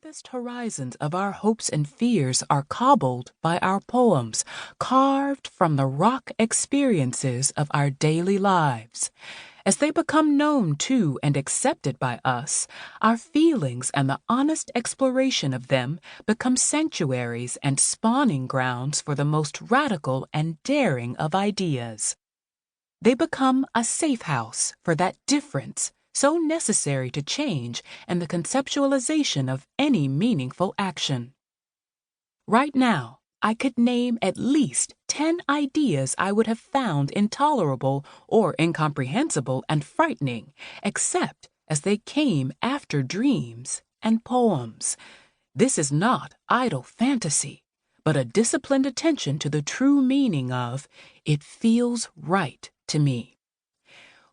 farthest horizons of our hopes and fears are cobbled by our poems, carved from the rock experiences of our daily lives. As they become known to and accepted by us, our feelings and the honest exploration of them become sanctuaries and spawning grounds for the most radical and daring of ideas. They become a safe house for that difference so necessary to change and the conceptualization of any meaningful action. Right now, I could name at least 10 ideas I would have found intolerable or incomprehensible and frightening, except as they came after dreams and poems. This is not idle fantasy, but a disciplined attention to the true meaning of "it feels right to me."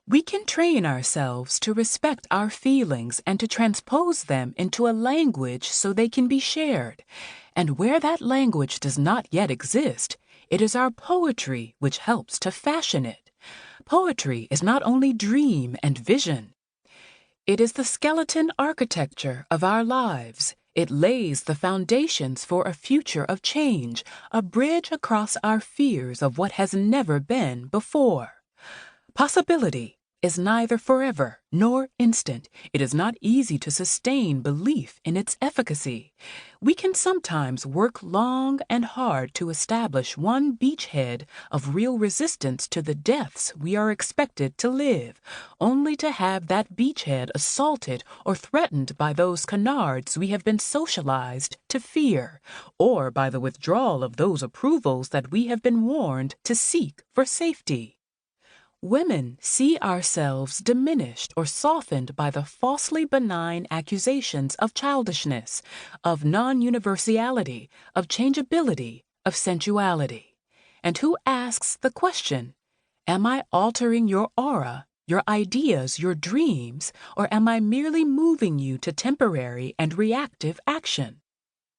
We can train ourselves to respect our feelings and to transpose them into a language so they can be shared. And where that language does not yet exist, it is our poetry which helps to fashion it. Poetry is not only dream and vision. It is the skeleton architecture of our lives. It lays the foundations for a future of change, a bridge across our fears of what has never been before. Possibility is neither forever nor instant. It is not easy to sustain belief in its efficacy. We can sometimes work long and hard to establish one beachhead of real resistance to the deaths we are expected to live, only to have that beachhead assaulted or threatened by those canards we have been socialized to fear, or by the withdrawal of those approvals that we have been warned to seek for safety. Women see ourselves diminished or softened by the falsely benign accusations of childishness, of non-universality, of changeability, of sensuality. And who asks the question, am I altering your aura, your ideas, your dreams, or am I merely moving you to temporary and reactive action?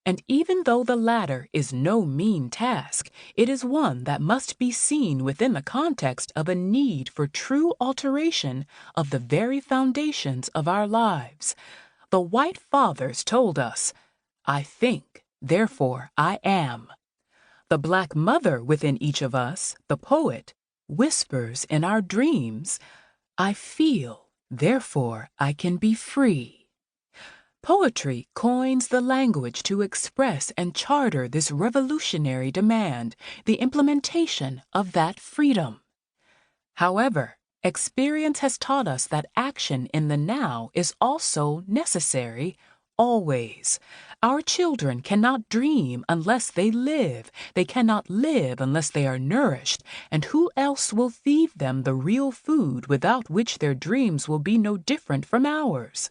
And even though the latter is no mean task, it is one that must be seen within the context of a need for true alteration of the very foundations of our lives. The white fathers told us, "I think, therefore I am." The black mother within each of us, the poet, whispers in our dreams, "I feel, therefore I can be free." Poetry coins the language to express and charter this revolutionary demand, the implementation of that freedom. However, experience has taught us that action in the now is also necessary, always. Our children cannot dream unless they live. They cannot live unless they are nourished. And who else will feed them the real food without which their dreams will be no different from ours?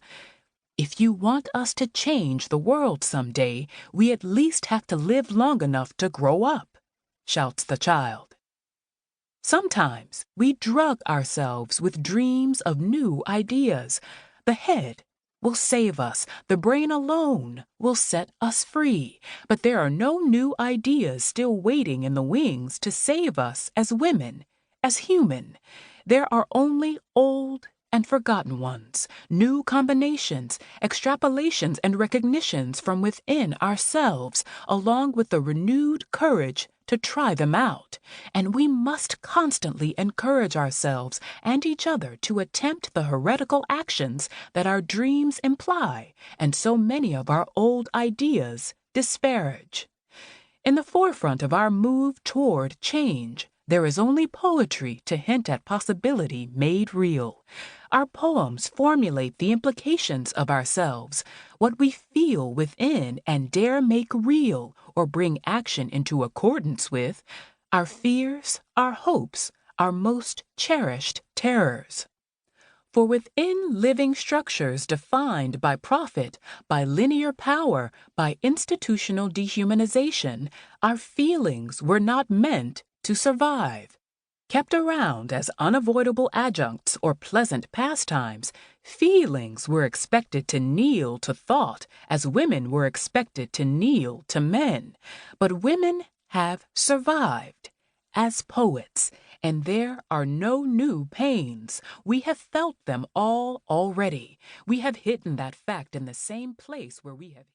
If you want us to change the world someday, we at least have to live long enough to grow up, shouts the child. Sometimes we drug ourselves with dreams of new ideas. The head will save us. The brain alone will set us free. But there are no new ideas still waiting in the wings to save us as women, as human. There are only old and forgotten ones, new combinations, extrapolations, and recognitions from within ourselves, along with the renewed courage to try them out. And we must constantly encourage ourselves and each other to attempt the heretical actions that our dreams imply and so many of our old ideas disparage. In the forefront of our move toward change, there is only poetry to hint at possibility made real. Our poems formulate the implications of ourselves, what we feel within and dare make real or bring action into accordance with, our fears, our hopes, our most cherished terrors. For within living structures defined by profit, by linear power, by institutional dehumanization, our feelings were not meant to survive. Kept around as unavoidable adjuncts or pleasant pastimes, feelings were expected to kneel to thought as women were expected to kneel to men. But women have survived as poets, and there are no new pains. We have felt them all already. We have hidden that fact in the same place where we have